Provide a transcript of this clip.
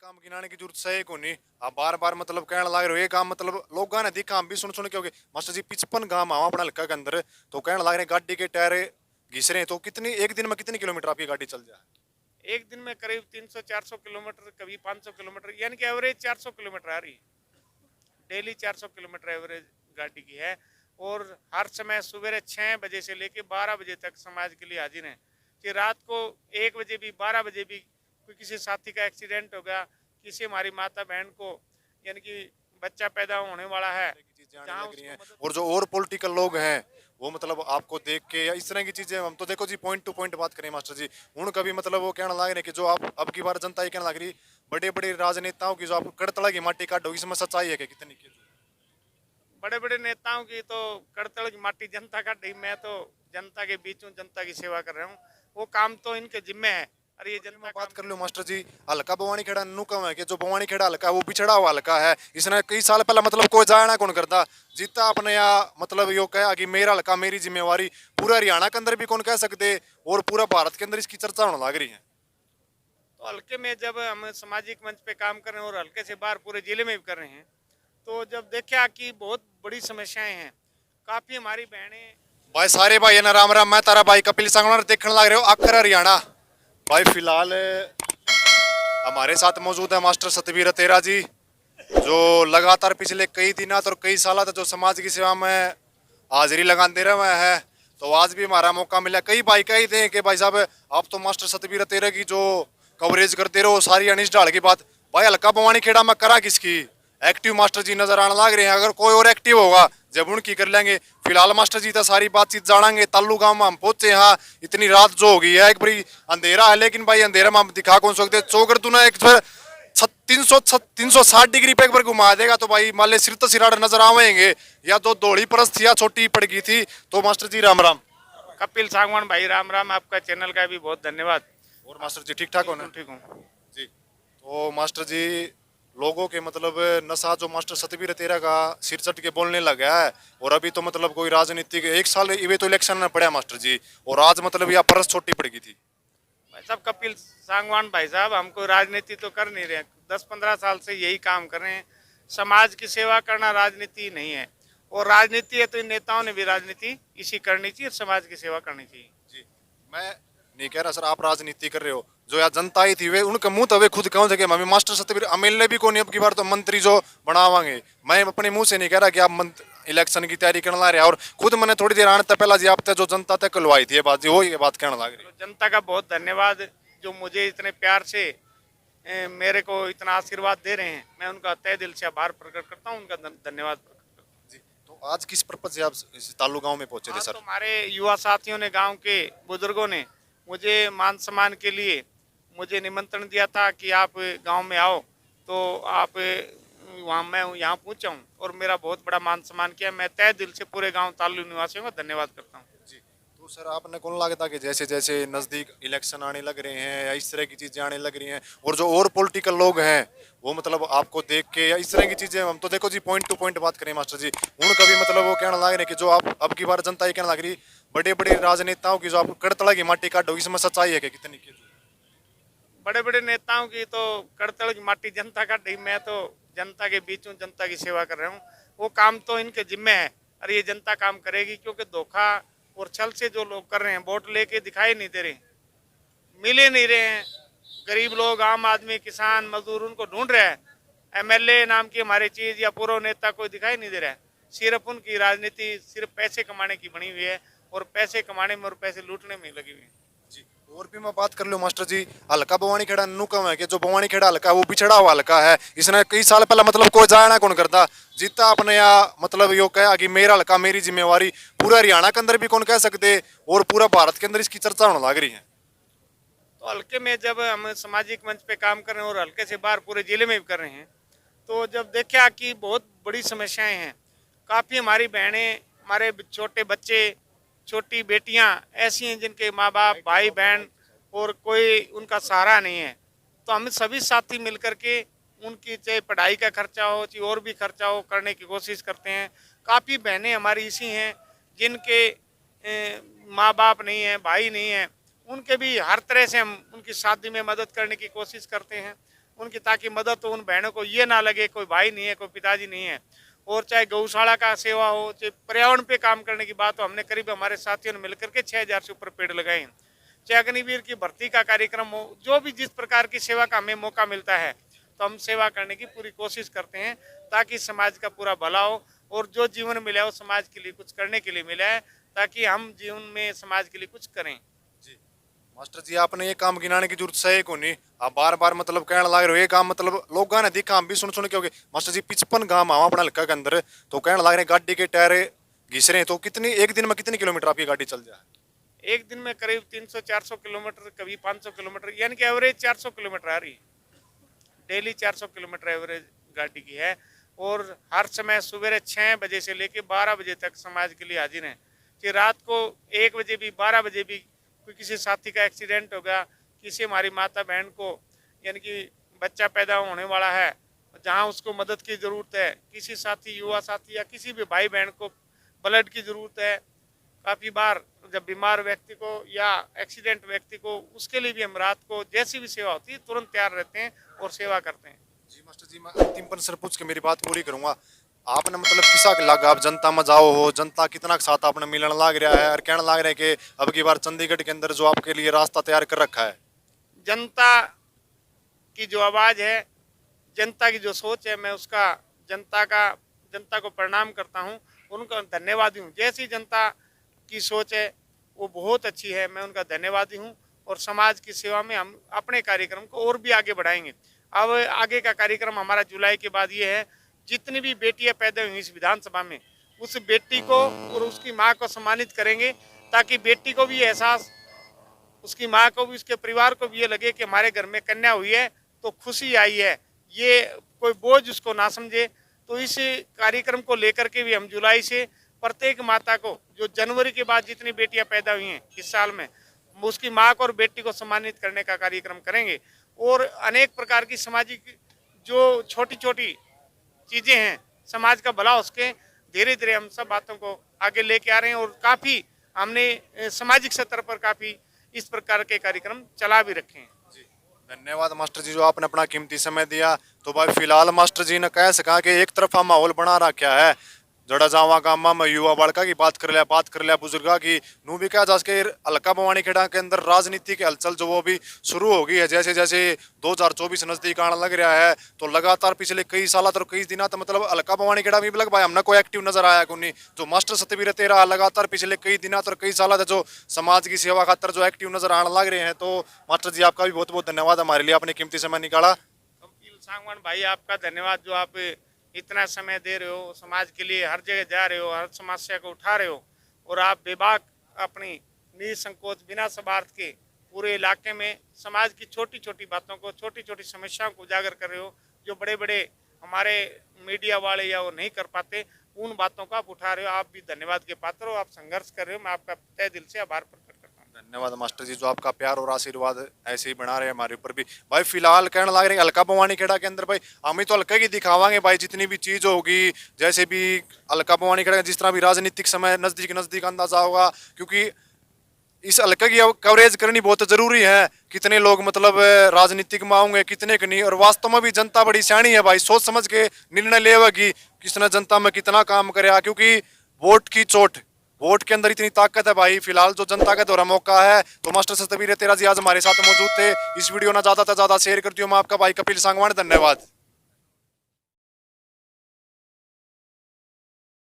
काम गिनाने की जरूरत है को नहीं। आप बार बार मतलब कहने लग रहे हो ये काम मतलब लोग ने देखा हम भी सुन सुन के हो गए मास्टर जी 55 गांव आवा अपना हल्का के अंदर तो कहने लग रहे हैं गाड़ी के टायर घिस रहे हैं तो कितनी एक दिन में कितनी किलोमीटर आपकी गाड़ी चल जाए। एक दिन में करीब 300-400 किलोमीटर, कभी 500 किलोमीटर, यानी कि एवरेज 400 किलोमीटर आ रही है। डेली 400 किलोमीटर एवरेज गाड़ी की है। और हर समय सुबह 6 बजे से लेकर 12 बजे तक समाज के लिए हाजिर हैं कि रात को 1 बजे भी 12 बजे भी कोई किसी साथी का एक्सीडेंट हो गया, किसी हमारी माता बहन को यानी कि बच्चा पैदा होने वाला है, चीजें आने जहाँ लग रही उसको हैं मदद। और जो और पॉलिटिकल लोग हैं वो मतलब आपको देख के या इस तरह की चीजें हम तो देखो जी पॉइंट टू पॉइंट बात करें मास्टर जी उनका भी मतलब वो कहना लग रहे हैं कि जो आप अब की बार जनता ये कहना लग रही बड़े बड़े राजनेताओं की जो आप कड़तला की माटी काटो इसमें सच्चाई है कि कितनी की। बड़े बड़े नेताओं की तो कड़तल की माटी जनता का ढी, मैं तो जनता के बीच हूँ, जनता की सेवा कर रहा हूँ। वो काम तो इनके जिम्मे है। अरे ये जनता मैं काम बात कर लूं करेगी। मास्टर जी हल्का बवानी खेड़ा नुकम है कि जो बवानी खेड़ा हल्का है वो पिछड़ा हुआ हल्का है इसने कई साल पहले मतलब कोई जाना कौन करता जीता अपने यहाँ मतलब यो कहा कि मेरा हल्का मेरी जिम्मेवारी पूरा हरियाणा के अंदर भी कौन कह सकते और पूरा भारत के अंदर इसकी चर्चा होने लग रही है। तो हल्के में जब हम सामाजिक मंच पे काम कर रहे हैं और हल्के से बाहर पूरे जिले में भी कर रहे हैं, तो जब देखा कि बहुत बड़ी समस्याएं हैं, काफ़ी हमारी बहनें। भाई सारे भाई ना राम राम मैं तारा भाई कपिल संगवार देखने लग रहे हो आखिर हरियाणा। भाई फिलहाल हमारे साथ मौजूद है मास्टर सतबीर तेरा जी जो लगातार पिछले कई दिनों और कई साल तक जो समाज की सेवा में हाजिरी लगाते रहे हैं तो आज भी हमारा मौका मिला कई भाई कही थे कि भाई साहब आप तो मास्टर सतबीर तेरा की जो कवरेज करते रहो सारी अनिश ढाल की बात भाई हल्का बवानी खेड़ा में करा किसकी एक्टिव मास्टर जी नजर आने लग रहे हैं अगर कोई और एक्टिव होगा जब उनकी कर लेंगे। फिलहाल मास्टर जी तो सारी बातचीत जानेंगे तालू गांव में हम पहुंचे हाँ इतनी रात जो हो गई है एक बड़ी अंधेरा है लेकिन भाई अंधेरा में हम दिखा कौन सकते चौकर तू ना एक 360 डिग्री पे एक बार घुमा देगा तो भाई मान ले सिर तो सिराड़ नजर आवेंगे या दो दौड़ी परस थी या छोटी पड़ गई थी। तो मास्टर जी राम राम। कपिल सांगवान भाई राम राम, आपका चैनल का भी बहुत धन्यवाद। और मास्टर जी ठीक ठाक हो ना। बिल्कुल ठीक हूँ। जी तो मास्टर जी लोगों के मतलब नशा जो मास्टर सतबीर तेरा का सिर चट के बोलने लगा है और अभी तो मतलब कोई राजनीतिक एक साल ये तो इलेक्शन में पड़ा मास्टर जी और आज मतलब यह परस छोटी पड़ गई थी। भाई साहब कपिल सांगवान भाई साहब, हमको राजनीति तो कर नहीं रहे, 10-15 साल से यही काम कर रहे हैं। समाज की सेवा करना राजनीति नहीं है, और राजनीति है तो इन नेताओं ने भी राजनीति इसी करनी चाहिए, समाज की सेवा करनी चाहिए। जी मैं नहीं कह रहा सर आप राजनीति कर रहे हो जो यार जनता ही थी वे उनके मुंह तो वे खुद कहो थे कि मम्मी मास्टर सतबीर एमएलए भी को नहीं अब की बार तो मंत्री जो बनावांगे मैं अपने मुंह से नहीं कह रहा कि आप इलेक्शन की तैयारी करने ला रहे और खुद मैंने थोड़ी देर आने तक पहला जी आप जो जनता तक कलवाई थी ये बात जी वो ये बात कहने लग रही तो जनता का बहुत धन्यवाद जो मुझे इतने प्यार से मेरे को इतना आशीर्वाद दे रहे हैं। मैं उनका तहे दिल से आभार प्रकट करता हूँ, उनका धन्यवाद प्रकट करता हूँ। जी। तो आज किस पर्पज से आप इस तालु गांव में पहुंचे थे आज सर। तो हमारे युवा साथियों ने, गांव के बुजुर्गों ने मुझे मान सम्मान के लिए मुझे निमंत्रण दिया था कि आप गांव में आओ, तो आप वहाँ मैं यहाँ पहुँचा हूँ और मेरा बहुत बड़ा मान सम्मान किया। मैं तहे दिल से पूरे गांव तालु निवासियों का धन्यवाद करता हूँ। जी तो सर आपने कौन लगता कि जैसे जैसे नज़दीक इलेक्शन आने लग रहे हैं या इस तरह की चीज़ें आने लग रही हैं और जो और पॉलिटिकल लोग हैं वो मतलब आपको देख के या इस तरह की चीज़ें हम तो देखो जी पॉइंट टू पॉइंट बात करें मास्टर जी उनका भी मतलब वो कहना लग रहे हैं कि जो आप अब की बार जनता ये कहना लग रही बड़े बड़े राजनेताओं की जो आप कड़तला की माटी काटो इसमें सच्चाई है कि कितनी की। बड़े बड़े नेताओं की तो कड़तल की माटी जनता का ढी, मैं तो जनता के बीच हूँ, जनता की सेवा कर रहा हूँ। वो काम तो इनके जिम्मे है। अरे ये जनता काम करेगी, क्योंकि धोखा और छल से जो लोग कर रहे हैं, वोट लेके दिखाई नहीं दे रहे, मिले नहीं रहे हैं। गरीब लोग, आम आदमी, किसान, मजदूर उनको ढूंढ रहे हैं। एमएलए नाम की हमारी चीज या पूर्व नेता कोई दिखाई नहीं दे रहा है। सिर्फ उनकी राजनीति सिर्फ पैसे कमाने की बनी हुई है, और पैसे कमाने में और पैसे लूटने में लगी हुई है। जी और भी मैं बात कर लूँ मास्टर जी हल्का बवानी खेड़ा नुकम है कि जो बवानी खेड़ा हल्का है वो पिछड़ा हुआ हल्का है इसने कई साल पहले मतलब कोई जाना कौन करता जीता अपने यहाँ मतलब यो कहा कि मेरा हल्का मेरी जिम्मेवारी पूरा हरियाणा के अंदर भी कौन कह सकते और पूरा भारत के अंदर इसकी चर्चा होने लग रही है। तो हल्के में जब हम सामाजिक मंच पे काम कर रहे हैं और हल्के से बाहर पूरे जिले में भी कर रहे हैं, तो जब देखा कि बहुत बड़ी समस्याएं हैं, काफ़ी हमारी बहनें, हमारे छोटे बच्चे, छोटी बेटियां ऐसी हैं जिनके माँ बाप, भाई बहन और कोई उनका सहारा नहीं है, तो हम सभी साथी मिलकर के उनकी चाहे पढ़ाई का खर्चा हो चाहे और भी खर्चा हो करने की कोशिश करते हैं। काफ़ी बहनें हमारी ऐसी हैं जिनके माँ बाप नहीं है, भाई नहीं है, उनके भी हर तरह से हम उनकी शादी में मदद करने की कोशिश करते हैं। उनकी ताकि मदद हो, उन बहनों को ये ना लगे कोई भाई नहीं है, कोई पिताजी नहीं है। और चाहे गौशाला का सेवा हो, चाहे पर्यावरण पे काम करने की बात हो, हमने करीब हमारे साथियों ने मिलकर के 6000 से ऊपर पेड़ लगाए हैं। चाहे अग्निवीर की भर्ती का कार्यक्रम हो, जो भी जिस प्रकार की सेवा का हमें मौका मिलता है तो हम सेवा करने की पूरी कोशिश करते हैं, ताकि समाज का पूरा भला हो और जो जीवन मिला है वो समाज के लिए कुछ करने के लिए मिला है, ताकि हम जीवन में समाज के लिए कुछ करें। जी मास्टर जी, आपने ये काम गिनाने की जरूरत है को नहीं, आप बार बार मतलब कहने लग रहे हो ये काम, मतलब लोगों ने देखा, हम भी सुन के हो गए मास्टर जी 55 गांव आवा अपना हल्का के अंदर, तो कहने लग रहे गाड़ी के टायर घिस रहे हैं, तो कितनी एक दिन में कितने किलोमीटर आपकी गाड़ी चल जाए? एक दिन में करीब 300-400 किलोमीटर, कभी 500 किलोमीटर, यानी कि एवरेज 400 किलोमीटर आ रही है। डेली 400 किलोमीटर एवरेज गाड़ी की है। और हर समय सुबह 6 बजे से लेकर 12 बजे तक समाज के लिए हाजिर हैं। कि रात को 1 बजे भी, 12 बजे भी कोई किसी साथी का एक्सीडेंट हो गया, किसी हमारी माता बहन को यानी कि बच्चा पैदा होने वाला है, जहां उसको मदद की ज़रूरत है, किसी साथी, युवा साथी या किसी भी भाई बहन को ब्लड की ज़रूरत है, काफ़ी बार जब बीमार व्यक्ति को या एक्सीडेंट व्यक्ति को, उसके लिए भी हम रात को जैसी भी सेवा होती है तुरंत तैयार रहते हैं और सेवा करते हैं। जी मास्टर जी, मैं अंतिम प्रश्न पूछ के मेरी बात पूरी करूंगा। आपने मतलब किसा के लगा, आप जनता में जाओ हो, जनता कितना के साथ आपने मिलने लग रहा है और कहने लग रहे हैं कि अब की बार चंडीगढ़ के अंदर जो आपके लिए रास्ता तैयार कर रखा है? जनता की जो आवाज़ है, जनता की जो सोच है, मैं उसका जनता को प्रणाम करता हूँ, उनका धन्यवादी हूँ। जैसी जनता की सोच है वो बहुत अच्छी है, मैं उनका धन्यवादी हूँ। और समाज की सेवा में हम अपने कार्यक्रम को और भी आगे बढ़ाएंगे। अब आगे का कार्यक्रम हमारा जुलाई के बाद ये है, जितनी भी बेटियां पैदा हुई इस विधानसभा में, उस बेटी को और उसकी माँ को सम्मानित करेंगे, ताकि बेटी को भी एहसास, उसकी माँ को भी, उसके परिवार को भी ये लगे कि हमारे घर में कन्या हुई है तो खुशी आई है, ये कोई बोझ उसको ना समझे। तो इस कार्यक्रम को लेकर के भी हम जुलाई से प्रत्येक माता को, जो जनवरी के बाद जितनी बेटियां पैदा हुई हैं इस साल में, उसकी माँ को और बेटी को सम्मानित करने का कार्यक्रम करेंगे। और अनेक प्रकार की सामाजिक जो छोटी छोटी चीज़ें हैं, समाज का भला, उसके धीरे धीरे हम सब बातों को आगे लेके आ रहे हैं। और काफ़ी हमने सामाजिक स्तर पर काफ़ी इस प्रकार के कार्यक्रम चला भी रखे हैं। जी धन्यवाद मास्टर जी, जो आपने अपना कीमती समय दिया। तो भाई फिलहाल मास्टर जी ने कह सका कि एक तरफा माहौल बना रखा है, जड़ा जावा गामा में युवा बालका की बात कर लिया बुजुर्गा की, नू भी कहा जा सके हल्का बवानी खेड़ा के अंदर राजनीति की हलचल जो वो भी शुरू हो गई है। जैसे जैसे 2024 नजदीक आने लग रहा है, तो लगातार पिछले कई साल तो कई दिन तो मतलब हल्का बवानी खेड़ा में भी लग भाई हमने कोई एक्टिव नजर आया को नहीं। जो मास्टर सतवीर तेरा लगातार पिछले कई दिन और कई साल जो समाज की सेवा खातर जो एक्टिव नजर आने लग रहे हैं। तो मास्टर जी आपका भी बहुत बहुत धन्यवाद, हमारे लिए आपने कीमती समय निकाला। कपिल सांगवान भाई, आपका धन्यवाद, जो आप इतना समय दे रहे हो, समाज के लिए हर जगह जा रहे हो, हर समस्या को उठा रहे हो, और आप बेबाक अपनी निसंकोच बिना स्वार्थ के पूरे इलाके में समाज की छोटी छोटी बातों को, छोटी छोटी समस्याओं को उजागर कर रहे हो, जो बड़े बड़े हमारे मीडिया वाले या वो नहीं कर पाते, उन बातों को आप उठा रहे हो। आप भी धन्यवाद के पात्र हो, आप संघर्ष कर रहे हो, मैं आपका तहे दिल से आभार प्रकट करता हूँ। धन्यवाद मास्टर जी, जो आपका प्यार और आशीर्वाद ऐसे ही बना रहे हैं हमारे ऊपर भी। भाई फिलहाल कहने लग रहे हैं हल्का बवानी खेड़ा के अंदर भाई हम ही तो हल्का की दिखावांगे भाई, जितनी भी चीज होगी, जैसे भी हल्का बवानी खेड़ा जिस तरह भी राजनीतिक समय नजदीक अंदाजा होगा, क्योंकि इस हल्का की कवरेज करनी बहुत जरूरी है। कितने लोग मतलब राजनीतिक में आऊंगे, कितने के नहीं, और वास्तव में भी जनता बड़ी सियाणी है भाई, सोच समझ के निर्णय लेगी किसने जनता में कितना काम करे, क्योंकि वोट की चोट, वोट के अंदर इतनी ताकत है भाई। फिलहाल जो जनता का दोहरा मौका है, तो मास्टर सतवीर तेरा जी आज हमारे साथ मौजूद थे। इस वीडियो ना ज्यादा से ज्यादा शेयर करती हूँ मैं आपका भाई कपिल सांगवान, धन्यवाद।